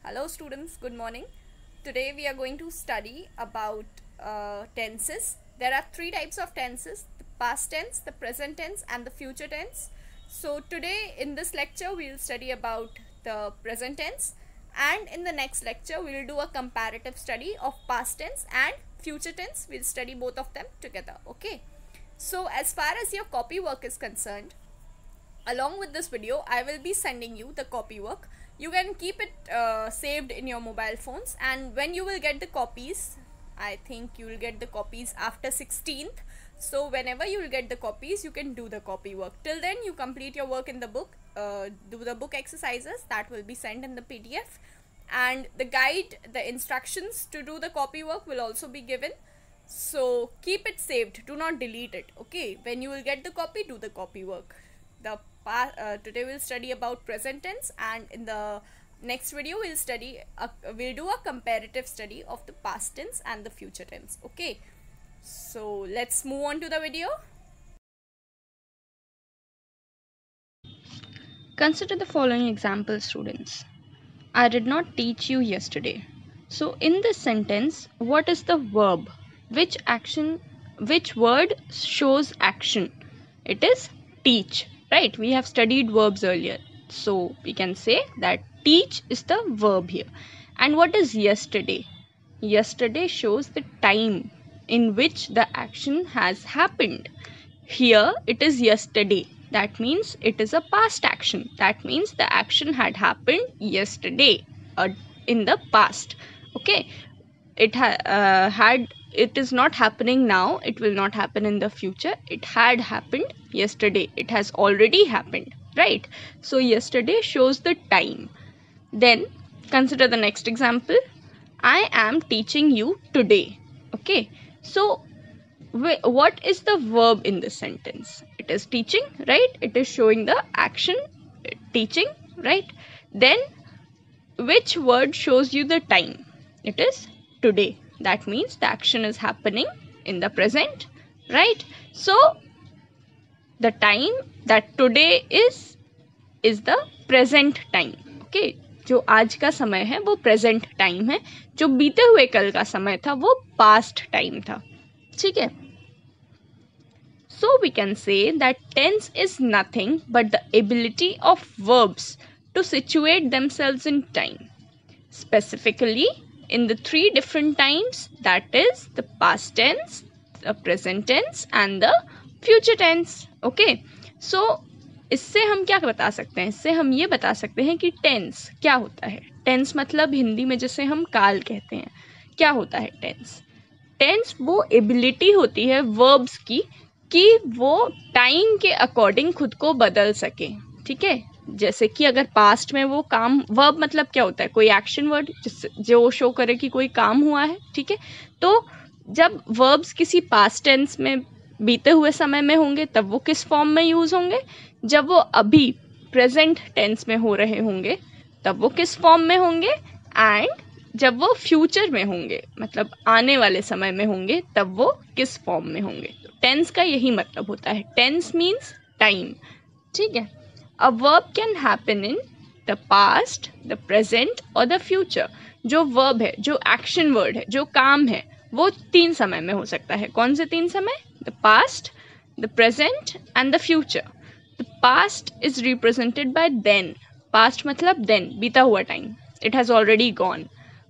Hello students, good morning. Today we are going to study about tenses. There are three types of tenses: the past tense, the present tense and the future tense. So today in this lecture we will study about the present tense, and in the next lecture we will do a comparative study of past tense and future tense. We will study both of them together. Okay. So as far as your copy work is concerned, along with this video I will be sending you the copy work. You can keep it saved in your mobile phones, and when you will get the copies, I think you will get the copies after 16th. So whenever you will get the copies, you can do the copy work. Till then you complete your work in the book, do the book exercises that will be sent in the PDF, and the guide, the instructions to do the copy work will also be given. So keep it saved, do not delete it. Okay, when you will get the copy, do the copy work. Today we'll study about present tense, and in the next video we'll do a comparative study of the past tense and the future tense. Okay, so let's move on to the video. Consider the following example, students. I did not teach you yesterday. So in this sentence, what is the verb? Which word shows action? It is teach, right? We have studied verbs earlier. So we can say that teach is the verb here. And what is yesterday? Yesterday shows the time in which the action has happened. Here it is yesterday. That means it is a past action. That means the action had happened yesterday, in the past. Okay, it is not happening now. It will not happen in the future. It had happened yesterday. It has already happened, right? So yesterday shows the time. Then consider the next example. I am teaching you today. Okay, so what is the verb in this sentence? It is teaching, right? It is showing the action, teaching, right? Then which word shows you the time? It is today. That means the action is happening in the present, right? So the time that today is the present time. Okay, जो आज का समय है वो present time है, जो बीते हुए कल का समय था वो पास्ट टाइम था. ठीक है. So we can say that tense is nothing but the ability of verbs to situate themselves in time, specifically in the three different times, that is the past tense, the present tense and the future tense. Okay, so इससे हम क्या बता सकते हैं? इससे हम ये बता सकते हैं कि टेंस क्या होता है. टेंस मतलब हिंदी में जैसे हम काल कहते हैं. क्या होता है टेंस? टेंस वो एबिलिटी होती है वर्ब्स की कि वो टाइम के अकॉर्डिंग खुद को बदल सके. ठीक है, जैसे कि अगर पास्ट में वो काम, वर्ब मतलब क्या होता है? कोई एक्शन वर्ड जो शो करे कि कोई काम हुआ है. ठीक है, तो जब वर्ब्स किसी पास्ट टेंस में बीते हुए समय में होंगे तब वो किस फॉर्म में यूज होंगे? जब वो अभी प्रेजेंट टेंस में हो रहे होंगे तब वो किस फॉर्म में होंगे? एंड जब वो फ्यूचर में होंगे, मतलब आने वाले समय में होंगे, तब वो किस फॉर्म में होंगे? तो टेंस का यही मतलब होता है. Tense means time. ठीक है. A verb can happen in the past, the present और द फ्यूचर. जो वर्ब है, जो एक्शन वर्ड है, जो काम है, वो तीन समय में हो सकता है. कौन से तीन समय? The past, the present and the future. The past is represented by then. Past मतलब देन, बीता हुआ time. It has already gone.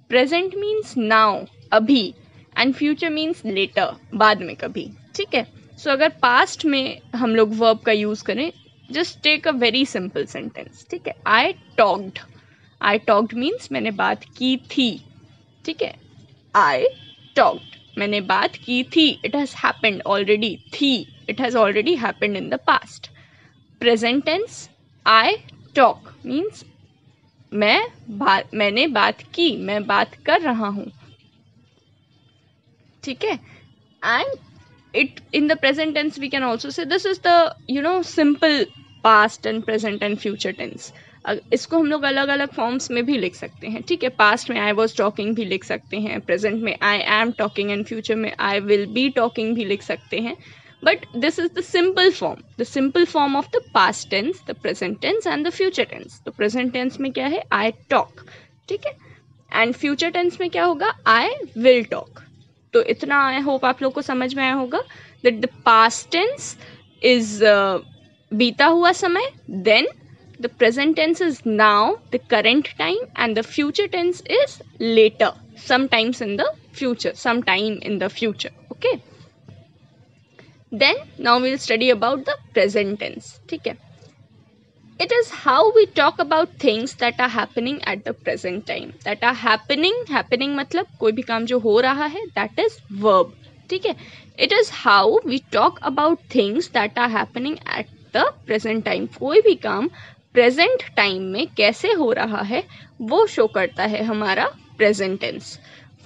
Present means now, अभी. एंड फ्यूचर मीन्स लेटर, बाद में कभी. ठीक है. सो अगर पास्ट में हम लोग वर्ब का यूज करें, just take a very simple sentence. ठीक है. I talked. I talked means मैंने बात की थी. ठीक है. आई टॉक्ड, मैंने बात की थी. It has happened already. थी, it has already happened in the past. Present tense, I talk means मैंने बात की, मैं बात कर रहा हूं. ठीक है. And it in the present tense we can also say this is the simple past and present and future tense. इसको हम लोग अलग अलग फॉर्म्स में भी लिख सकते हैं. ठीक है. पास्ट में आई वॉज टॉकिंग भी लिख सकते हैं, प्रेजेंट में I am talking and future में आई विल बी टॉकिंग भी लिख सकते हैं. But this is the simple form of the past tense, the present tense and the future tense. तो प्रेजेंट टेंस में क्या है? I talk. ठीक है। एंड फ्यूचर टेंस में क्या होगा, आई विल टॉक। तो इतना आई होप आप लोग को समझ में आया होगा that the past tense is बीता हुआ समय, then the present tense is now, the current time, and the future tense is later, sometimes in the future, sometime in the future. Okay, then now we'll study about the present tense. ठीक है, it is how we talk about things that are happening at the present time, that are happening मतलब कोई भी काम जो हो रहा है, that is verb. ठीक है, it is how we talk about things that are happening at the present time. कोई भी काम प्रेजेंट टाइम में कैसे हो रहा है वो शो करता है हमारा present tense.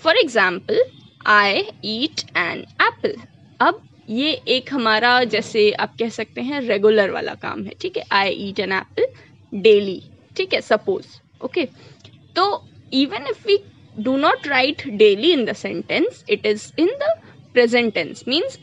For example, I eat an apple. अब ये एक हमारा जैसे आप कह सकते हैं रेगुलर वाला काम है. ठीक है, I eat an apple daily. ठीक है, सपोज. ओके, तो even if we do not write daily in the sentence, it is in the present tense. Means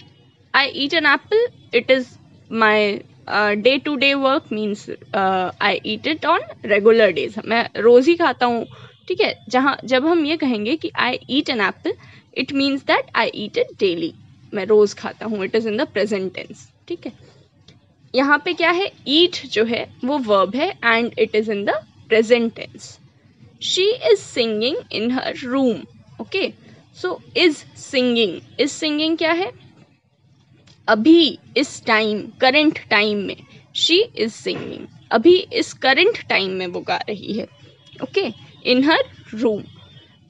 I eat an apple, it is my day to day work, means I eat it on regular days. मैं रोज ही खाता हूँ. ठीक है, जब हम ये कहेंगे कि I eat an apple, it means that I eat it daily. मैं रोज खाता हूँ. It is in the present tense. ठीक है, यहाँ पे क्या है, ईट जो है वो वर्ब है and it is in the present tense. She is singing in her room. Okay, so is singing क्या है, अभी इस टाइम, करंट टाइम में. शी इज सिंगिंग, अभी इस करंट टाइम में वो गा रही है. Okay, in her room.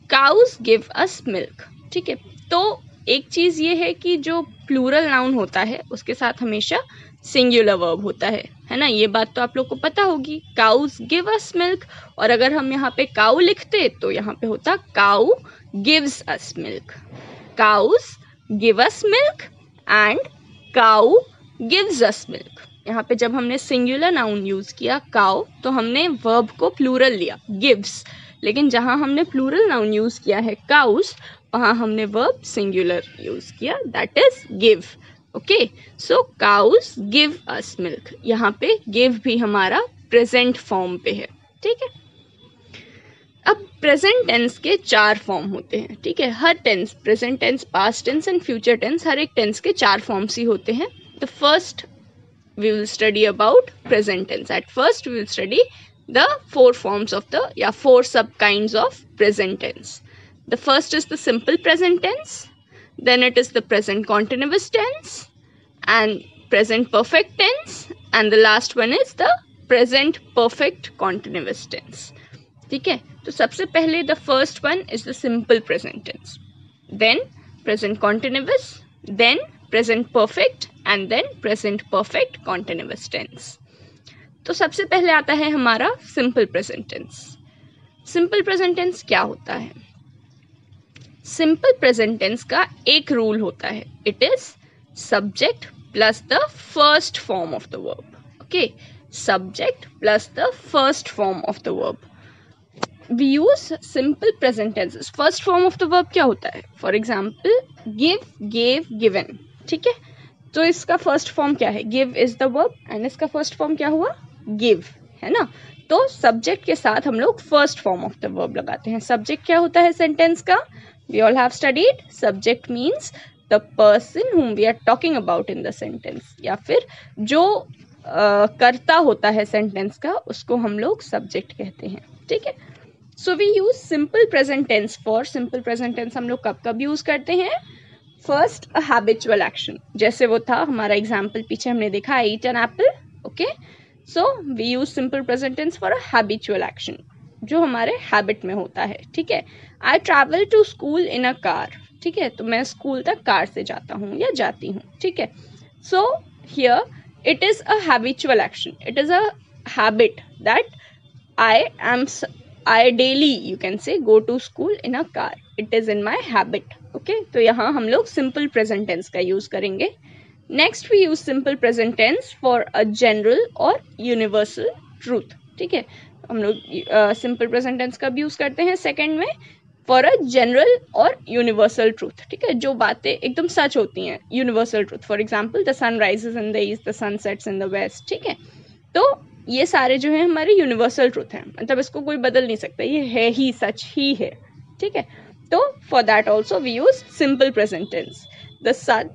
Cows give us milk. ठीक है, तो एक चीज ये है कि जो प्लूरल नाउन होता है उसके साथ हमेशा सिंगुलर वर्ब होता है ना. ये बात तो आप लोग को पता होगी. काउज गिव अस मिल्क, और अगर हम यहाँ पे काउ लिखते तो यहाँ पे होता cow gives us milk. Cows give us milk and cow gives us milk. यहाँ पे जब हमने सिंगुलर नाउन यूज किया काउ, तो हमने वर्ब को प्लूरल लिया गिव्स. लेकिन जहाँ हमने प्लूरल नाउन यूज किया है काउस, वहाँ हमने वर्ब सिंगुलर यूज किया, that is give. Okay, so cows give us milk. यहाँ पे गिव भी हमारा प्रेजेंट फॉर्म पे है. ठीक है, अब प्रेजेंट टेंस के 4 फॉर्म होते हैं. ठीक है, हर tense, present tense, past tense and future tense, हर एक टेंस के 4 फॉर्म्स ही होते हैं. The first we will study about present tense. At first we will study the 4 forms of the 4 sub kinds of present tense. The first is the simple present tense, then it is the present continuous tense and present perfect tense, and the last one is the present perfect continuous tense. ठीक है, तो सबसे पहले the first one is the simple present tense, then present continuous, then present perfect and then present perfect continuous tense. तो सबसे पहले आता है हमारा simple present tense. Simple present tense क्या होता है? सिंपल प्रेजेंट टेंस का एक रूल होता है, it is subject plus the first form of the verb. Okay, subject plus the first form of the verb. We use simple present tenses. First form of the verb क्या होता है? For example, give, gave, given. ठीक है, तो इसका first form क्या है? Give is the verb and इसका first form क्या हुआ? Give, है ना. तो subject के साथ हम लोग first form of the verb लगाते हैं. Subject क्या होता है sentence का? We all have studied. Subject means the person whom we are talking about in the sentence. या फिर जो कर्ता होता है sentence का, उसको हम लोग subject कहते हैं. ठीक है, so we use simple present tense for. Simple present tense हम लोग कब कब यूज करते हैं? फर्स्ट, अ हैबिचुअल एक्शन, जैसे वो था हमारा एग्जाम्पल पीछे हमने देखा, I eat an apple. Okay, so we use simple present tense for a habitual action, जो हमारे हैबिट में होता है. ठीक है, I travel to school in a car. ठीक है, तो मैं स्कूल तक कार से जाता हूँ या जाती हूँ. ठीक है, so here it is a habitual action, it is a habit that I daily, you can say, go to school in a car. It is in my habit. Okay, तो यहाँ हम लोग simple present tense का use करेंगे. Next we use simple present tense for a general or universal truth. ठीक है, हम लोग simple present tense का भी use करते हैं second में for a general or universal truth. ठीक है, जो बातें एकदम सच होती हैं, universal truth. For example, the sun rises in the east, the sun sets in the west. ठीक है, तो ये सारे जो है हमारे यूनिवर्सल ट्रूथ हैं, मतलब इसको कोई बदल नहीं सकता, ये है ही, सच ही है, ठीक है। तो for that also we use simple present tense. The sun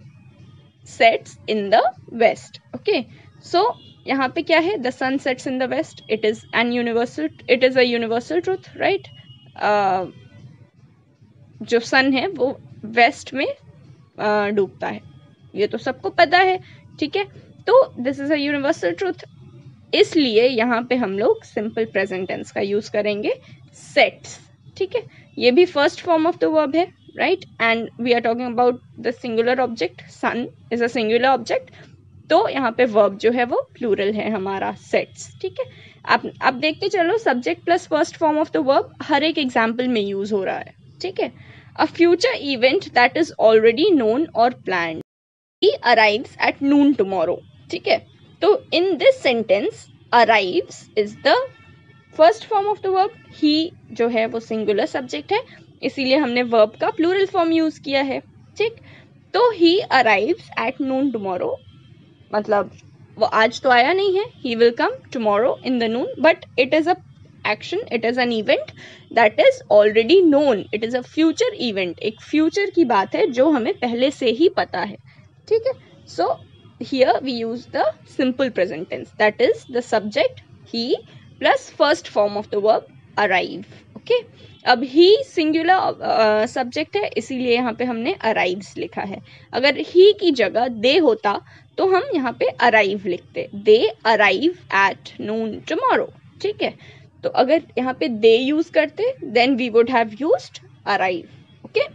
sets in the west, okay. So यहाँ पे क्या है, the sun sets in the west, it is a universal truth, right. जो सन है वो वेस्ट में डूबता है, ये तो सबको पता है, ठीक है। तो this is a universal truth, इसलिए यहाँ पे हम लोग सिंपल प्रेजेंट टेंस का यूज करेंगे, सेट्स, ठीक है। ये भी first form of the verb है, right, and we are talking about the singular object, sun is a singular object, तो यहाँ पे वर्ब जो है वो प्लूरल है हमारा, सेट्स, ठीक है। आप देखते चलो, subject plus first form of the verb हर एक एग्जाम्पल में यूज हो रहा है, ठीक है। A future event that is already known और planned, he arrives at noon tomorrow, ठीक है। तो in this sentence arrives is the first form of the verb, he जो है वो सिंगुलर सब्जेक्ट है, इसीलिए हमने वर्ब का प्लूरल फॉर्म यूज किया है, ठीक। तो ही अराइव्स एट नून टुमारो, मतलब वो आज तो आया नहीं है, he will come tomorrow in the Noon, but it is a action, it is an event that is already known, it is a future event, एक फ्यूचर की बात है जो हमें पहले से ही पता है, ठीक है। So here we use the simple present tense, that is the subject he plus first form of the verb arrive, okay. अब ही सिंगुलर सब्जेक्ट है, इसीलिए यहाँ पे हमने अराइव्स लिखा है। अगर ही की जगह दे होता तो हम यहाँ पे अराइव लिखते, they arrive at noon tomorrow, ठीक है। तो अगर यहाँ पे दे यूज करते then we would have used arrive, okay.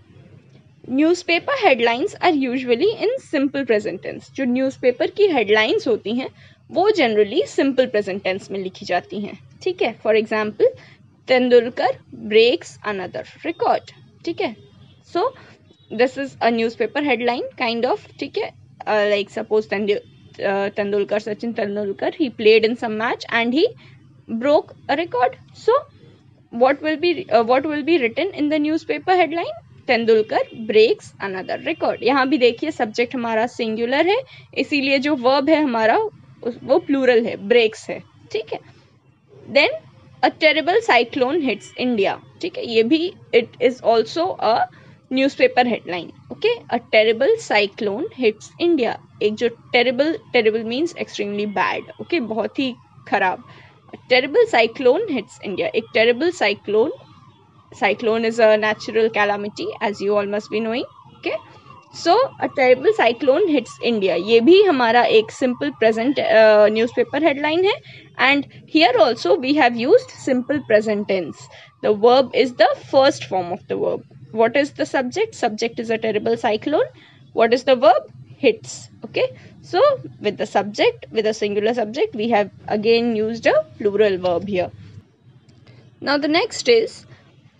Newspaper headlines are usually in simple present tense, जो न्यूज़पेपर की हेडलाइंस होती हैं वो जनरली सिंपल प्रेजेंट टेंस में लिखी जाती हैं, ठीक है। For example, Tendulkar breaks another record, ठीक है। So this is a newspaper headline kind of, ठीक है। Like suppose Tendulkar, Sachin Tendulkar, he played in some match and he broke a record. So what will be written in the newspaper headline? Tendulkar breaks another record. यहाँ भी देखिए subject हमारा singular है, इसीलिए जो verb है हमारा वो प्लूरल है, ब्रेक्स है, ठीक है। Then a terrible cyclone hits India, ठीक है, ये भी it is also a newspaper headline, okay. A terrible cyclone hits India, एक जो terrible means extremely bad, okay, बहुत ही खराब। टेरिबल साइक्लोन हिट्स इंडिया, एक terrible cyclone is a natural calamity as you all must be knowing, okay. So a terrible cyclone hits India, ये भी हमारा एक सिंपल प्रेजेंट न्यूज़पेपर हेडलाइन है, and here also we have used simple present tense, the verb is the first form of the verb. What is the subject? Subject is a terrible cyclone. What is the verb? Hits, okay. So with the subject, with a singular subject, we have again used a plural verb here. Now the next is,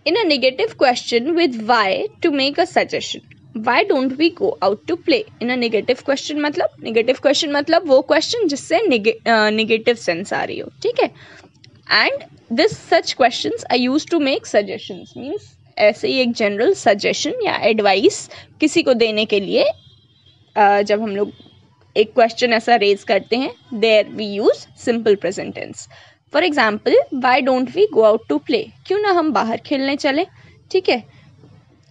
in a negative question with why to make a suggestion. Why don't we go out to play? In a negative question मतलब वो question जिससे negative sense आ रही हो, ठीक है। And this such questions are used to make suggestions, means ऐसे ही एक general suggestion या एडवाइस किसी को देने के लिए जब हम लोग एक क्वेश्चन ऐसा रेज करते हैं, there we use simple present tense. For example, why don't we go out to play, क्यों ना हम बाहर खेलने चले, ठीक है।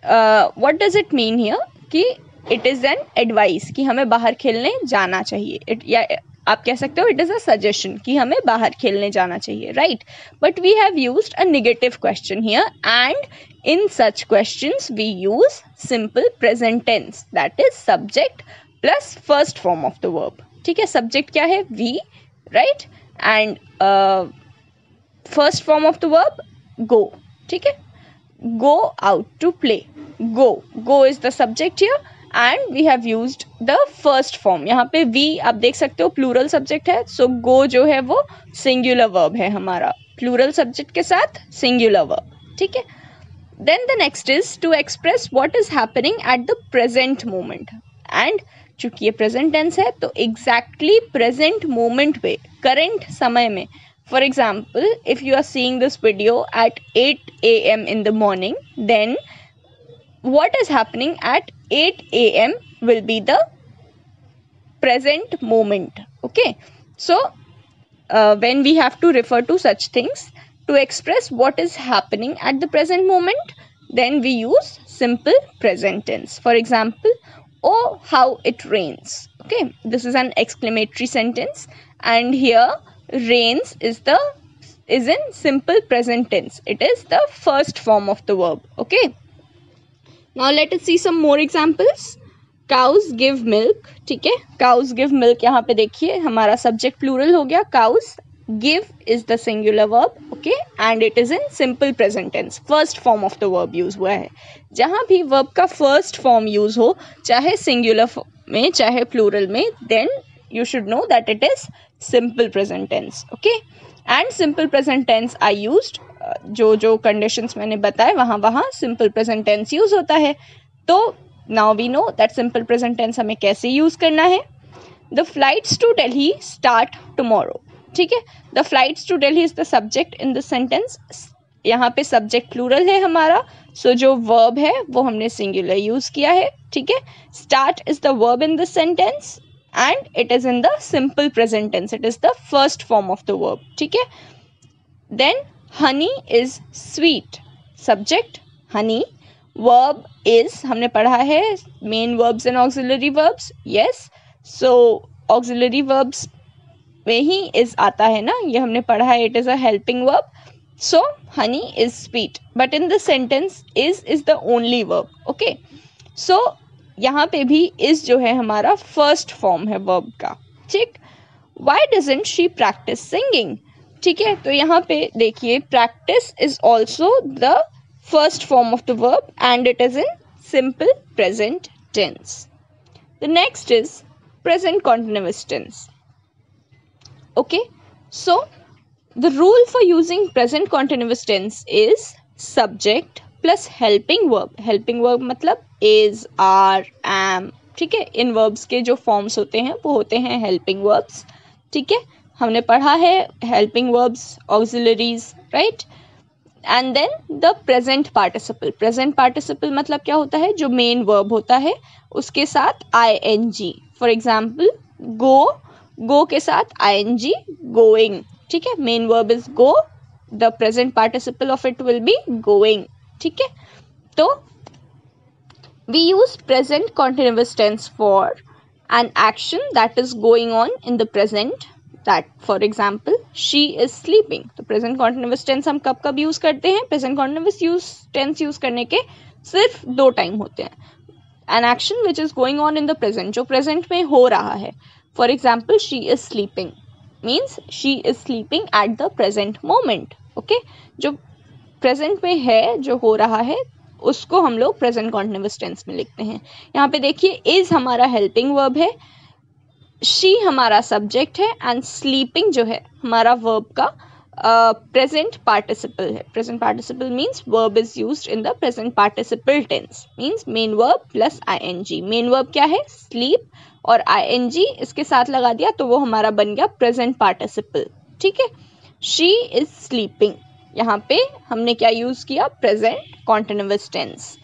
What does it mean here, कि इट इज एन एडवाइस कि हमें बाहर खेलने जाना चाहिए, या आप कह सकते हो इट इज अ सजेशन कि हमें बाहर खेलने जाना चाहिए, right. But we have used a negative question here, and in such questions we use simple present tense, that is subject plus first form of the verb, ठीक है। Subject क्या है? We, right, and first form of the verb go, ठीक है। go out to play, go is the subject here and we have used the first form. यहाँ पे we आप देख सकते हो प्लूरल सब्जेक्ट है, so go जो है वो सिंगुलर वर्ब है हमारा, प्लूरल सब्जेक्ट के साथ सिंगुलर वर्ब, ठीक है। Then the next is to express what is happening at the present moment, and चूंकि ये प्रेजेंट टेंस है तो एग्जैक्टली प्रेजेंट मोमेंट पे, करंट समय में. For example, if you are seeing this video at 8 a.m. in the morning, then what is happening at 8 a.m. will be the present moment. Okay, so when we have to refer to such things to express what is happening at the present moment, then we use simple present tense. For example, oh how it rains. Okay, this is an exclamatory sentence, and here rains is in simple present tense. It is the first form of the verb. Okay, now let us see some more examples. Cows give milk. ठीक है, cows give milk, यहाँ पे देखिए हमारा subject plural हो गया cows. Give is the singular verb, okay, and it is in simple present tense. First form of the verb use हुआ है. जहाँ भी verb का first form use हो, चाहे singular में चाहे plural में, then you should know that it is simple present tense, okay. And simple present tense are used, जो conditions मैंने बताए वहाँ simple present tense use होता है. तो now we know that simple present tense हमें कैसे use करना है. The flights to Delhi start tomorrow. ठीक है, the flights to Delhi is the subject in the sentence. यहाँ पे subject plural है हमारा, so जो verb है वो हमने singular use किया है. ठीक है, start is the verb in the sentence and it is in the simple present tense. It is the first form of the verb. ठीक है, then honey is sweet. Subject honey. Verb is हमने पढ़ा है main verbs and auxiliary verbs. Yes, so auxiliary verbs में ही is आता है ना, ये हमने पढ़ा है. It is a helping verb. So honey is sweet, but in the sentence is the only verb. Okay, so यहाँ पे भी is जो है हमारा first form है verb का. ठीक, why doesn't she practice singing? ठीक है, तो यहाँ पे देखिए practice is also the first form of the verb and it is in simple present tense. The next is present continuous tense. Okay, so the rule for using present continuous tense is subject plus helping verb. Helping verb मतलब is, are, am. ठीक है, इन verbs के जो forms होते हैं वो होते हैं helping verbs. ठीक है, हमने पढ़ा है helping verbs, auxiliaries, right? And then the present participle. Present participle मतलब क्या होता है, जो main verb होता है उसके साथ ing. For example, go के साथ ing, going. ठीक है, main verb is go, the present participle of it will be going. ठीक है, तो we use present continuous tense for an action that is going on in the present. That, for example, she is sleeping. तो present continuous tense हम कब use करते हैं? Present continuous tense use करने के सिर्फ 2 टाइम होते हैं. An action which is going on in the present, जो present में हो रहा है. For example, she is sleeping means she is sleeping at the present moment. Okay, जो present में है, जो हो रहा है, उसको हम लोग present continuous tense में लिखते हैं. यहाँ पे देखिए is हमारा helping verb है, she हमारा subject है and sleeping जो है हमारा verb का present participle है. Present participle means verb is used in the present participle tense, means main verb plus ing. Main verb क्या है? sleep, और ing इसके साथ लगा दिया तो वो हमारा बन गया present participle. ठीक है, she is sleeping, यहाँ पे हमने क्या यूज किया? present continuous tense.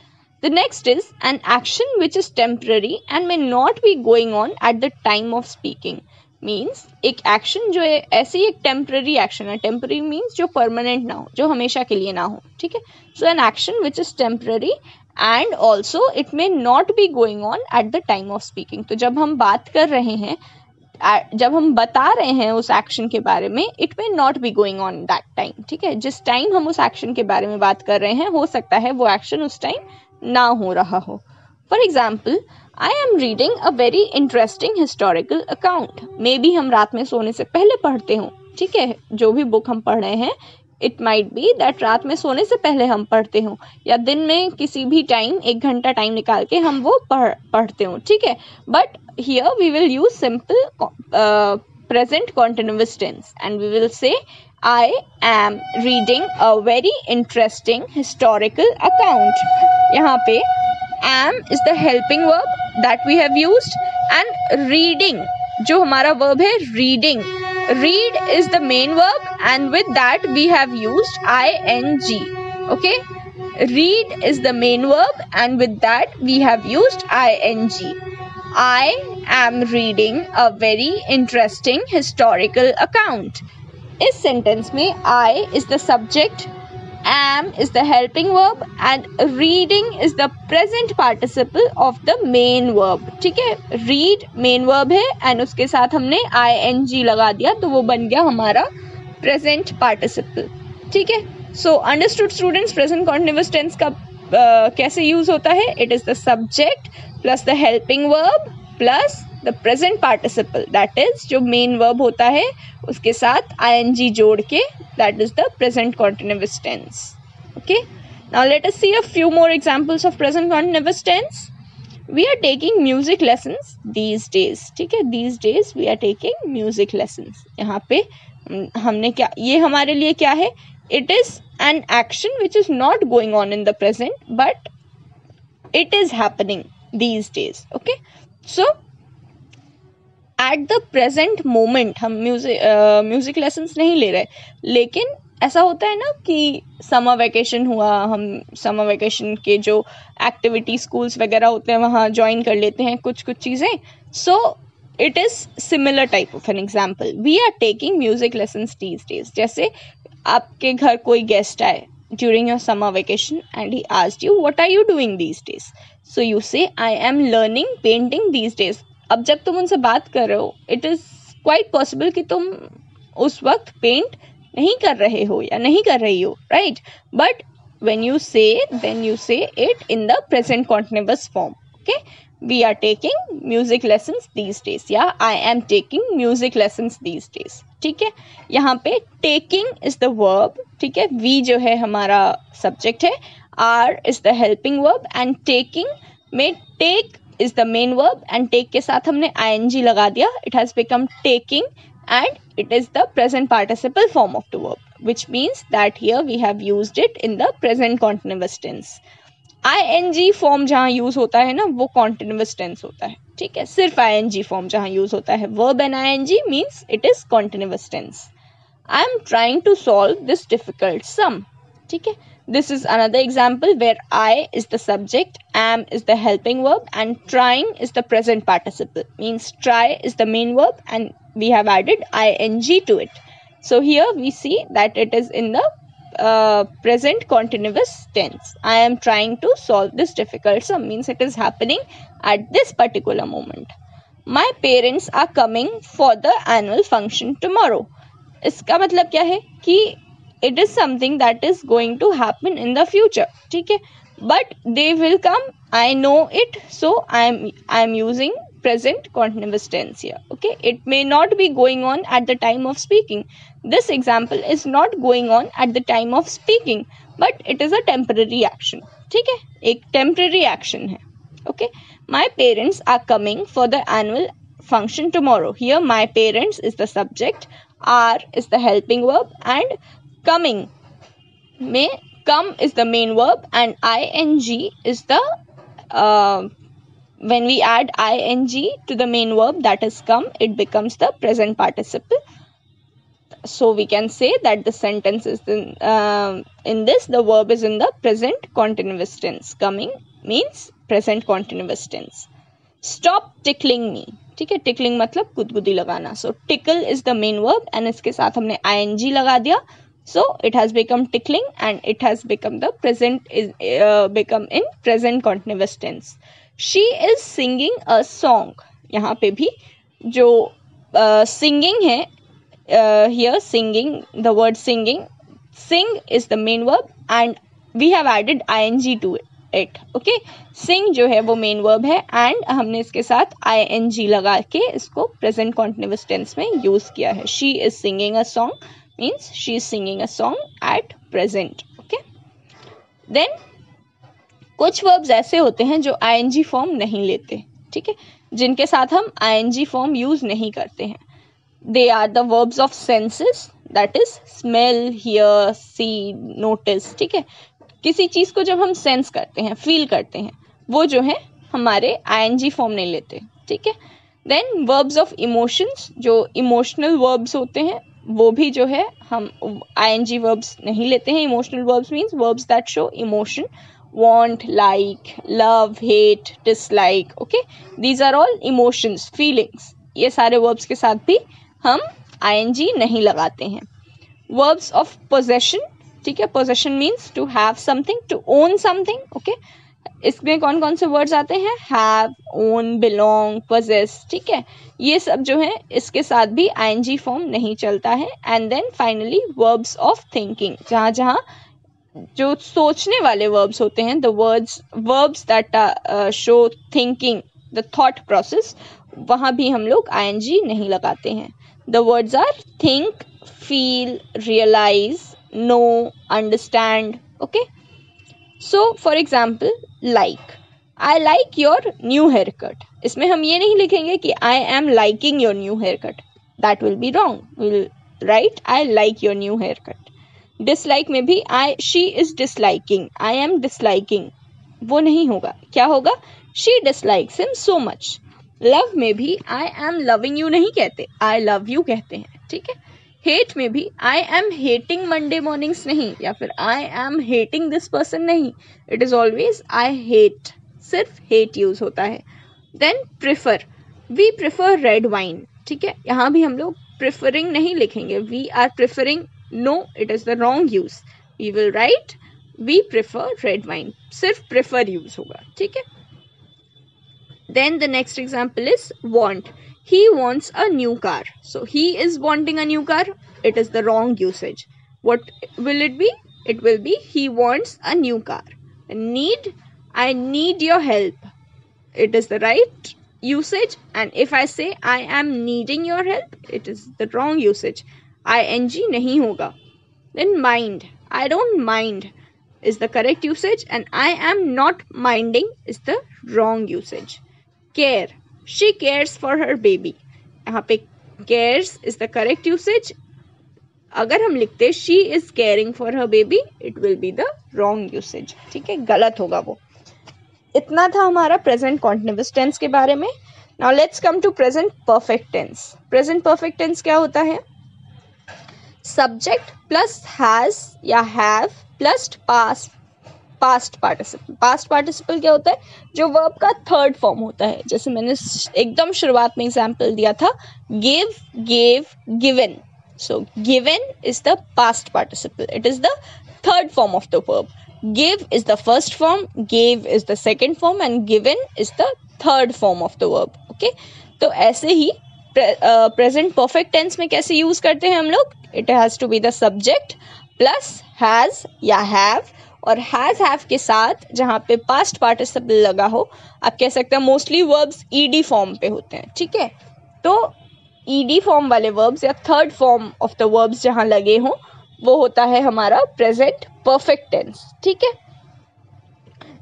The next is an action which is temporary and may not be going on at the time of speaking. Means एक action जो है ऐसी एक temporary action है. Temporary means जो permanent ना हो, जो हमेशा के लिए ना हो. ठीक है, so an action which is temporary and also it may not be going on at the time of speaking. तो जब हम बात कर रहे हैं, जब हम बता रहे हैं उस एक्शन के बारे में, it may not be going on that time. ठीक है, जिस टाइम हम उस एक्शन के बारे में बात कर रहे हैं हो सकता है वो एक्शन उस टाइम ना हो रहा हो. For example, I am reading a very interesting historical account. May be हम रात में सोने से पहले पढ़ते हो. ठीक है, जो भी बुक हम पढ़ रहे हैं, इट माइट बी दैट रात में सोने से पहले हम पढ़ते हो या दिन में किसी भी टाइम 1 घंटा टाइम निकाल के हम वो पढ़ते हो. ठीक है, but here we will use simple present continuous tense and we will say I am reading a very interesting historical account. यहाँ पे am is the helping verb that we have used and reading जो हमारा verb है reading. Read is the main verb and with that we have used ing. Okay, read is the main verb and with that we have used ing. I am reading a very interesting historical account. इस sentence में I is the subject, am is the helping verb and reading is the present participle of the main verb. ठीक है, read main verb है and उसके साथ हमने ing लगा दिया तो वो बन गया हमारा present participle. ठीक है, so understood students, present continuous tense का कैसे यूज होता है? It is the subject plus the helping verb plus the present participle, that is जो main verb होता है उसके साथ ing जोड़ के, that is the present continuous tense. Okay, now let us see a few more examples of present continuous tense. We are taking music lessons these days. ठीक है, these days we are taking music lessons. यहाँ पे हमने क्या, ये हमारे लिए क्या है? It is an action which is not going on in the present but it is happening these days. Okay, so at the present moment हम म्यूजिक लेसन्स नहीं ले रहे, लेकिन ऐसा होता है ना कि समर वेकेशन हुआ, हम समर वेकेशन के जो एक्टिविटी स्कूल्स वगैरह होते हैं वहाँ ज्वाइन कर लेते हैं कुछ चीज़ें. So it is similar type of an example. We are taking music lessons these days. जैसे आपके घर कोई गेस्ट आए during your summer vacation and he asked you what are you doing these days, so you say I am learning painting these days. अब जब तुम उनसे बात कर रहे हो, it is quite possible कि तुम उस वक्त पेंट नहीं कर रहे हो या नहीं कर रही हो, right? But when you say, then you say it in the present continuous form. Okay, we are taking music lessons these days या I am taking music lessons these days. ठीक है, यहाँ पे taking is the verb. ठीक है, we जो है हमारा subject है, are is the helping verb and taking में take is the main verb and take के साथ हमने ing लगा दिया. It has become taking and it is the present participle form of the verb, which means that here we have used it in the present continuous tense. ing form जहाँ use होता है ना वो continuous tense होता है. ठीक है, सिर्फ ing फॉर्म जहाँ यूज होता है, verb and ing means it is continuous tense. I am trying to solve this difficult sum. ठीक है, this is another example where I is the subject, am is the helping verb and trying is the present participle. Means try is the main verb and we have added ing to it. So here we see that it is in the present continuous tense. I am trying to solve this difficult sum means it is happening at this particular moment. My parents are coming for the annual function tomorrow. इसका मतलब क्या है कि it is something that is going to happen in the future. ठीक है, but they will come, I know it, so I am using present continuous tense here. Okay, it may not be going on at the time of speaking. This example is not going on at the time of speaking, but it is a temporary action. ठीक है, एक temporary action है. Okay, my parents are coming for the annual function tomorrow. Here my parents is the subject, are is the helping verb and coming में come is the main verb and ing is the when we add ing to the main verb, that is come, it becomes the present participle. So we can say that the sentence is in this the verb is in the present continuous tense. Coming means present continuous tense. Stop tickling me. ठीक है, tickling मतलब गुदगुदी लगाना. So tickle is the main verb and इसके साथ हमने ing लगा दिया. So it has become tickling and it has become the present is become in present continuous tense. She is singing a song. यहाँ पे भी जो singing है, here singing, the word singing, sing is the main verb and we have added ing to it. Okay, sing जो है वो main verb है and हमने इसके साथ ing लगा के इसको present continuous tense में use किया है. She is singing a song means she is singing a song at present. Okay, then कुछ verbs ऐसे होते हैं जो ing form नहीं लेते. ठीक है, जिनके साथ हम ing form use नहीं करते हैं. They are the verbs of senses, that is smell, hear, see, notice. ठीक है, किसी चीज को जब हम सेंस करते हैं, फील करते हैं, वो जो है हमारे ing फॉर्म नहीं लेते. ठीक है, देन वर्ब्स ऑफ इमोशंस, जो इमोशनल वर्ब्स होते हैं वो भी जो है हम ing वर्ब्स नहीं लेते हैं. Emotional verbs means verbs that show emotion. want, like, love, hate, dislike. Okay, these are all emotions, feelings. ये सारे verbs के साथ भी हम ing नहीं लगाते हैं. Verbs of possession, ठीक है, possession means to have something, to own something. Okay, इसमें कौन कौन से वर्ड्स आते हैं? Have, own, belong, possess. ठीक है, ये सब जो है इसके साथ भी आईएनजी फॉर्म नहीं चलता है. And then finally verbs of thinking, जहाँ जहाँ जो सोचने वाले वर्ब्स होते हैं, the verbs that show thinking, the thought process, वहाँ भी हम लोग आईएनजी नहीं लगाते हैं. The words are think, feel, realise, know, understand. Okay, so for example, like, I like your new haircut. इसमें हम ये नहीं लिखेंगे कि I am liking your new haircut. That will be wrong. We'll write I like your new haircut. Dislike में भी she is disliking, I am disliking. वो नहीं होगा. क्या होगा? She dislikes him so much. Love में भी I am loving you नहीं कहते, I love you कहते हैं. ठीक है. हेट में भी I am hating Monday mornings नहीं, या फिर I am hating this person नहीं. It is always I hate, सिर्फ हेट यूज होता है. Then prefer, we prefer red wine. ठीक है, यहाँ भी हम लोग प्रिफरिंग नहीं लिखेंगे, we are preferring. No, it is the wrong use. We will write we prefer red wine, सिर्फ प्रिफर यूज होगा. ठीक है. Then the next example is want. He wants a new car. So he is wanting a new car. It is the wrong usage. What will it be? It will be he wants a new car. Need, I need your help. It is the right usage. And if I say I am needing your help, it is the wrong usage. ing nahi hoga. Then mind, I don't mind is the correct usage, and I am not minding is the wrong usage. Care, she cares for her baby. यहाँ पे cares is the correct usage. अगर हम लिखते she is caring for her baby, it will be the wrong usage. ठीक है, गलत होगा वो. इतना था हमारा present continuous tense के बारे में. Now let's come to present perfect tense. Present perfect tense क्या होता है? Subject plus has या have plus past participle. Past participle क्या होता है? जो वर्ब का थर्ड फॉर्म होता है. जैसे मैंने एकदम शुरुआत में एग्जांपल दिया था, give, gave, given. So given is the past participle. It is the third form of the verb. Give is the first form, gave is the second form, and given is the third form of the verb. Okay, तो ऐसे ही present perfect tense में कैसे use करते हैं हम लोग? It has to be the subject plus has या have, और हैज हैव के साथ जहाँ पे पास्ट पार्टिसिपल लगा हो, आप कह सकते हैं मोस्टली वर्ब्स ईडी फॉर्म पे होते हैं. ठीक है, तो ईडी फॉर्म वाले वर्ब्स या third form of the verbs जहाँ लगे हों, वो होता है हमारा प्रेजेंट परफेक्ट टेंस. ठीक है,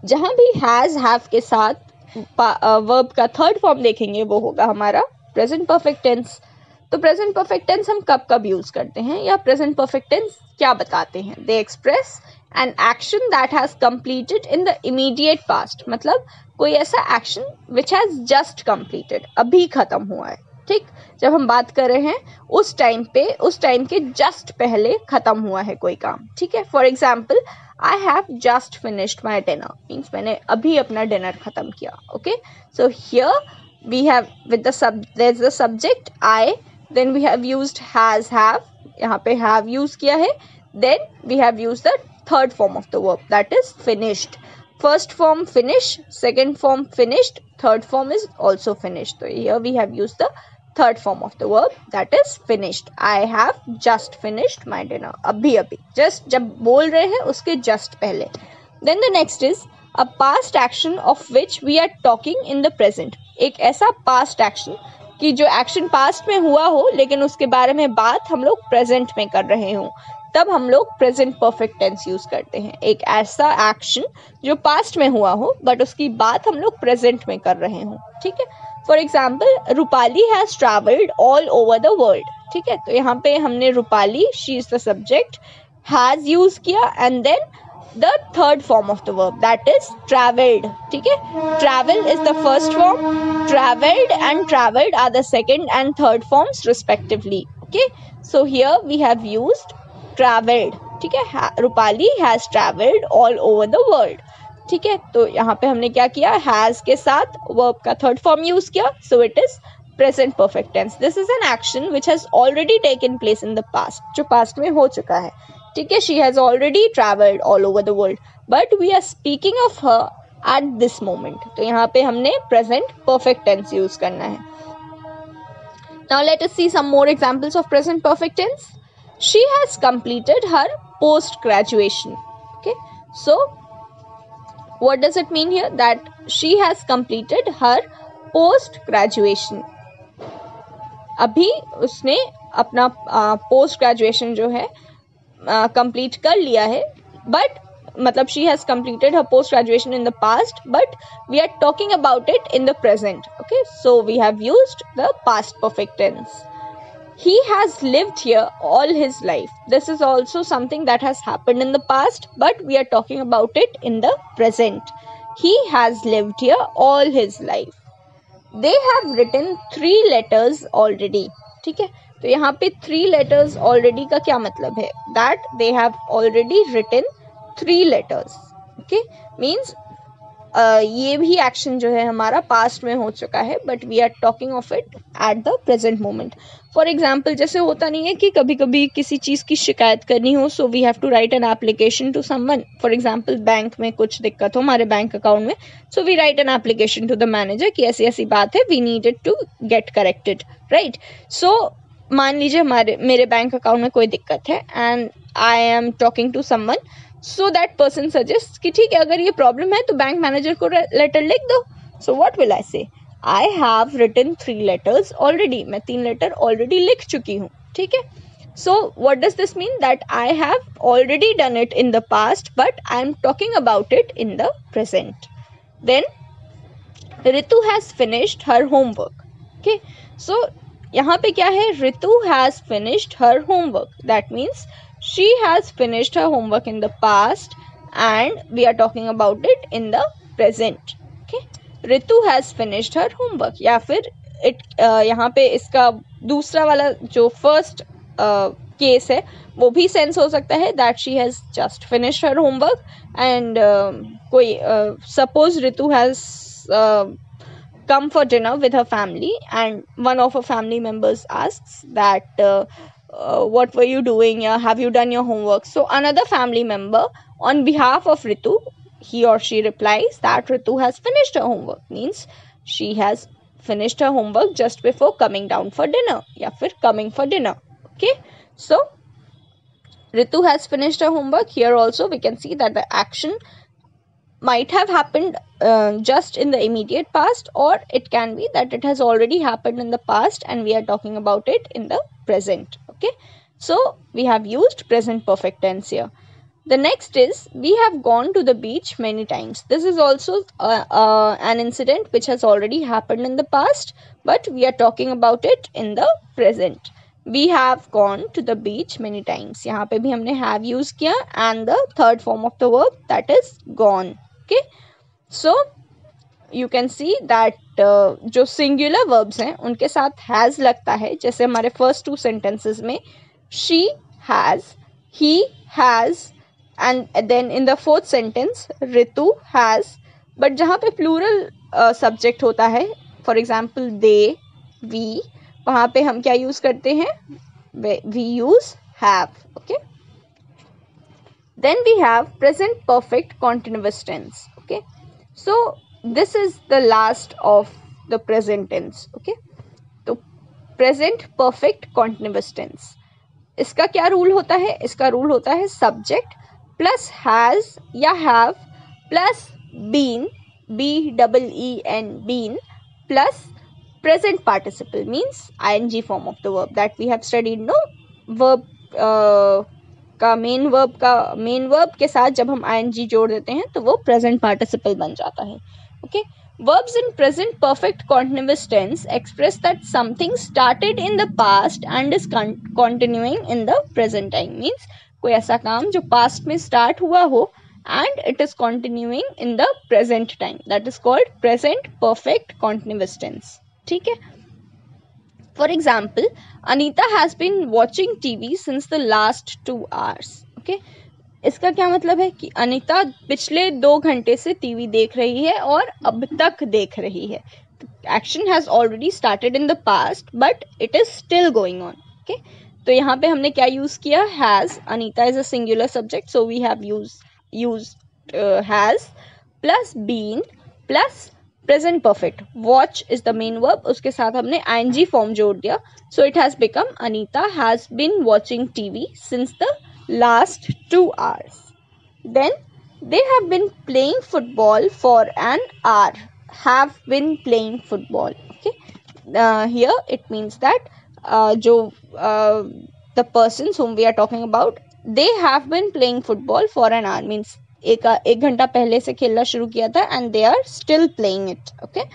जहाँ भी हैज हैव के साथ वर्ब का थर्ड फॉर्म देखेंगे वो होगा हमारा प्रेजेंट परफेक्ट टेंस. तो प्रेजेंट परफेक्ट टेंस हम कब कब यूज करते हैं, या प्रेजेंट परफेक्ट टेंस क्या बताते हैं? दे express an action that has completed in the immediate past. मतलब कोई ऐसा action which has just completed, अभी खत्म हुआ है. ठीक, जब हम बात कर रहे हैं उस टाइम पे, उस टाइम के जस्ट पहले खत्म हुआ है कोई काम. ठीक है, for example I have just finished my dinner, means मैंने अभी अपना डिनर खत्म किया. Okay, so here we have with the there's the subject I, then we have used has have, यहाँ पे have use किया है, then we have used the third form of the verb, that is finished. First form finish, second form finished, third form is also finished. So here we have used the third form of the verb, that is finished. I have just finished my dinner. अभी just जब बोल रहे हैं उसके just पहले. Then the next is a past action of which we are talking in the present. एक ऐसा past action कि जो action past में हुआ हो लेकिन उसके बारे में बात हम लोग present में कर रहे हों, तब हम लोग प्रेजेंट परफेक्ट टेंस यूज करते हैं. एक ऐसा एक्शन जो पास्ट में हुआ हो बट उसकी बात हम लोग प्रेजेंट में कर रहे हों. ठीक है, for example Rupali has travelled all over the world. ठीक है, तो यहाँ पे हमने Rupali, she is the subject, has use किया, and then the third form of the verb, that is travelled. ठीक है, travel is the first form, travelled and travelled are the second and third forms respectively. Okay, so here we have used traveled. ठीक है, Rupali has travelled all over the world. ठीक है, तो यहाँ पे हमने क्या किया, हैज के साथ वर्ब का थर्ड फॉर्म यूज किया, so it is present perfect tense. This is an action which has already taken place in the past, जो पास्ट में हो चुका है. ठीक है, she has already travelled all over the world, but we are speaking of her at this moment. तो यहाँ पे हमने प्रेजेंट परफेक्ट टेंस यूज करना है. Now let us see some more examples of present perfect tense. She has completed her post graduation. Okay, so what does it mean here? That she has completed her post graduation. अभी उसने अपना post graduation जो है complete कर लिया है, but मतलब she has completed her post graduation in the past, but we are talking about it in the present. Okay, so we have used the past perfect tense. He has lived here all his life. This is also something that has happened in the past, but we are talking about it in the present. He has lived here all his life. They have written 3 letters already. ठीक है, तो यहाँ पे 3 letters already का क्या मतलब है? That they have already written 3 letters. Okay, means ये भी एक्शन जो है हमारा पास्ट में हो चुका है, but we are talking of it at the present moment. For example, जैसे होता नहीं है कि कभी कभी किसी चीज़ की शिकायत करनी हो, so we have to write an application to someone. For example, bank में कुछ दिक्कत हो हमारे बैंक अकाउंट में, so we write an application to the manager कि ऐसी ऐसी बात है, we needed to get corrected, right. So मान लीजिए मेरे बैंक अकाउंट में कोई दिक्कत है and I am talking to someone, so that person suggests कि ठीक है, अगर ये प्रॉब्लम है तो बैंक मैनेजर को लेटर लिख दो. so what will I say? I have written 3 letters already. मैं 3 लेटर ऑलरेडी लिख चुकी हूँ. ठीक है, so what does this mean? That I have already done it in the past, but I am talking about it in the present. Then Ritu has finished her homework. Okay, so यहाँ पे क्या है, Ritu has finished her homework. That means she has finished her homework in the past and we are talking about it in the present. Okay, Ritu has finished her homework. या फिर यहाँ पे इसका दूसरा वाला जो फर्स्ट केस है वो भी सेंस हो सकता है, that she has just finished her homework and कोई suppose Ritu has come for dinner with her family and one of her family members asks that what were you doing? Have you done your homework? So another family member on behalf of Ritu, he or she replies that Ritu has finished her homework. Means she has finished her homework just before coming down for dinner या फिर coming for dinner. Okay, so Ritu has finished her homework. Here also we can see that the action might have happened just in the immediate past, or it can be that it has already happened in the past and we are talking about it in the present. Okay, so we have used present perfect tense here. The next is we have gone to the beach many times. This is also an incident which has already happened in the past, but we are talking about it in the present. We have gone to the beach many times. यहाँ पे भी हमने have use किया and the third form of the verb, that is gone. Okay, so you can see that जो singular verbs हैं उनके साथ has लगता है. जैसे हमारे first 2 sentences में she has, he has, and then in the fourth sentence Ritu has. but जहाँ पे plural subject होता है, for example they, we, वहाँ पे हम क्या use करते हैं? We use have. Okay, then we have present perfect continuous tense. Okay, so this is the last of the present tense. Okay, तो present perfect continuous tense, इसका क्या rule होता है? इसका रूल होता है subject plus has या have plus been, B-E-E-N, been, plus present participle means ing form of the verb that we have studied. No, verb का मेन वर्ब के साथ जब हम ing जोड़ देते हैं तो वो प्रेजेंट पार्टिसिपल बन जाता है. Okay, verbs in present perfect continuous tense express that something started in the past and is continuing in the present time. means कोई ऐसा काम जो पास्ट में स्टार्ट हुआ हो and it is continuing in the present time, that is called present perfect continuous tense. ठीक है, for example, Anita has been watching TV since the last 2 hours. Okay, इसका क्या मतलब है कि अनीता पिछले 2 घंटे से टीवी देख रही है और अब तक देख रही है. Action has already started in the past but it is still going on. Okay, तो यहाँ पे हमने क्या यूज किया, has. Anita is a singular subject, so we have use has plus been plus present perfect. Watch is the main verb, उसके साथ हमने ing form जोड़ दिया. So it has become Anita has been watching TV since the last 2 hours. Then they have been playing football for an hour. Have been playing football. Okay, here it means that the persons whom we are talking about, they have been playing football for an hour means एक घंटा पहले से खेलना शुरू किया था and they are still playing it. Okay,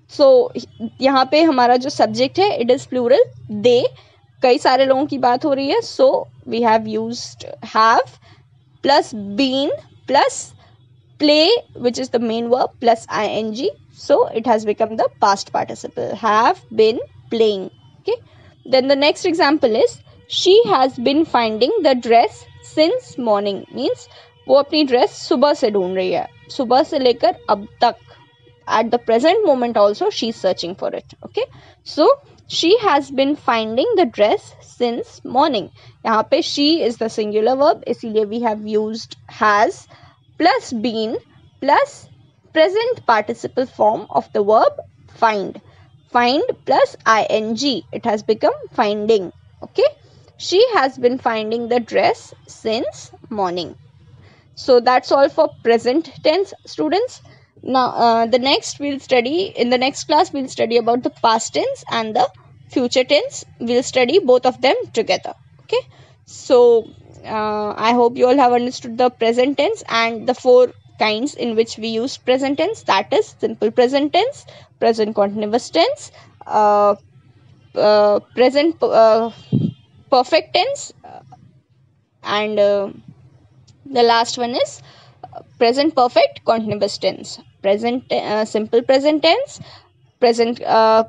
so यहाँ पे हमारा जो सब्जेक्ट है it is plural. they, कई सारे लोगों की बात हो रही है, so we have used have plus been plus play which is the main verb plus ing, so it has become the past participle, have been playing. Okay, then the next example is she has been finding the dress since morning means वो अपनी dress सुबह से ढूंढ रही है, सुबह से लेकर अब तक. At the present moment also she is searching for it. Okay, so she has been finding the dress since morning. यहाँ पे she is the singular verb, इसीलिए we have used has plus been plus present participle form of the verb find. Find plus ing, it has become finding. Okay, she has been finding the dress since morning. So that's all for present tense, students. Now the next in the next class we'll study about the past tense and the future tense. We'll study both of them together. Okay, so I hope you all have understood the present tense and the 4 kinds in which we use present tense, that is simple present tense, present continuous tense, present perfect tense, and the last one is present perfect continuous tense. Present simple present tense, present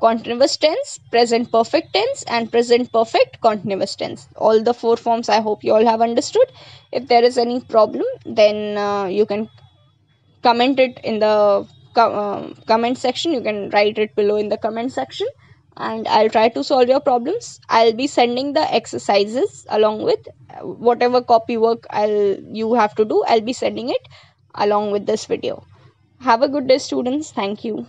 continuous tense, present perfect tense, and present perfect continuous tense. All the 4 forms I hope you all have understood. If there is any problem, then you can comment it in the comment section. You can write it below in the comment section and I'll try to solve your problems. I'll be sending the exercises along with whatever copy work you have to do. I'll be sending it along with this video. Have a good day, students. Thank you.